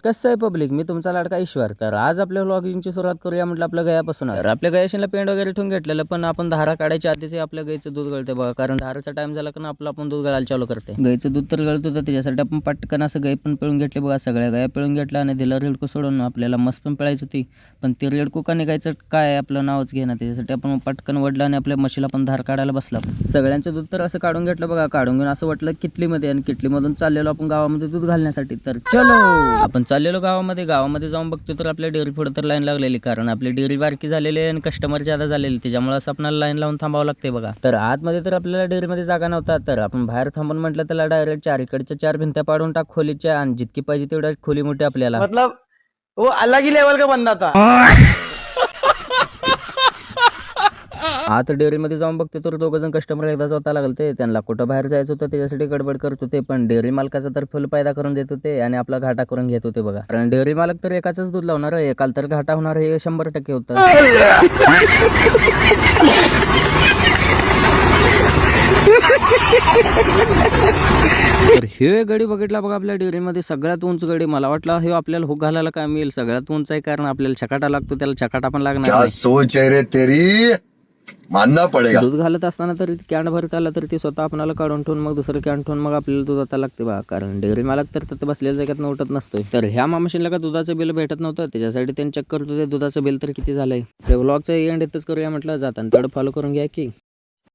तर कसं आहे पब्लिक, मी तुमचा लाडका ईश्वर. तर आज आपल्या व्लॉगिंगची सुरुवात करूया म्हटलं आपल्या गायापासून. तर आपल्या गायाशीला पेंड वगैरे ठेवून घेतलेलं, पण आपण धारा काढायच्या आधीच आपल्या गायचं दूध गळते बघा. कारण धाराचा टाइम झाला का आपण दूध गळायला चालू करते. गायचं दूध तर गळत होतं, त्याच्यासाठी आपण पटकन असं गाय पण पिळून घेतले बघा. सगळ्या गाया पिळून घेतल्या आणि दिला रेडको सोडून आपल्याला मस्त पण पिळायची होती. पण ती रेडको का निघायचं काय आपलं नावच घेणं. त्याच्यासाठी आपण पटकन वडलं आणि आपल्या म्हशीला पण धार काढायला बसला. सगळ्यांचं दूध तर असं काढून घेतलं बघा. काढून घेऊन असं वाटलं किटलीमध्ये, आणि किटलीमधून चाललेलो आपण गावामध्ये दूध घालण्यासाठी. तर चलो आपण चाललेलो गावामध्ये जाऊन बघतो तर आपल्या डेअरी पुढे तर लाईन लागलेली. कारण आपली डेअरी बारकी झालेली आहे आणि कस्टमर ज्यादा झालेले, त्याच्यामुळे असं आपल्याला लाईन लावून थांबावं लागते बघा. तर आतमध्ये तर आपल्याला डेअरीमध्ये जागा नव्हता, तर आपण बाहेर थांबून म्हटलं त्याला डायरेक्ट चारीकडच्या 4 भिंत्या पाडून टाक खोलीच्या, आणि जितकी पाहिजे तेवढ्या खोली मोठी आपल्याला. मतलब वो अलग ही लेवल का बंदा था. आता डेअरीमध्ये जाऊन बघते तर दोघं जण कस्टमर एकदा स्वतः लागले ते. त्यांना कुठं बाहेर जायचं होतं त्याच्यासाठी गडबड करत होते, पण डेअरी मालकाचा तर फुल फायदा करून देत होते आणि आपला घाटा करून घेत होते बघा. कारण डेअरी मालक तर एकाच दूध लावणार, एकाला तर घाटा होणार हे 100% होतं. तर हे गडी बघितला बघा आपल्या डेअरीमध्ये सगळ्यात उंच गडी. मला वाटलं हे आपल्याला हुक घालायला काय मिळेल, सगळ्यात उंच आहे. कारण आपल्याला छकाटा लागतो, त्याला छकाटा पण लागणार क्या नाही. सोच है रे तेरी, मानना पड़ेगा. दूध घालत असताना तरी कॅन भरत आला तर ते स्वतः आपल्याला काढून ठेवून मग दुसरं कॅन ठेवून मग आपल्याला दूध आता लागते बा. कारण डेअरी मालक तर तिथे बसलेल्या जागेत उठत नसतोय. तर ह्या मामाशीला का दुधाचं बिल भेटत नव्हतं, त्याच्यासाठी त्यांनी चेक करत होते दुधाचं बिल तर किती झालंय. व्लॉगचं एंड इथंच करूया म्हटलं. जाताना तेवढं फॉलो करून घ्या की.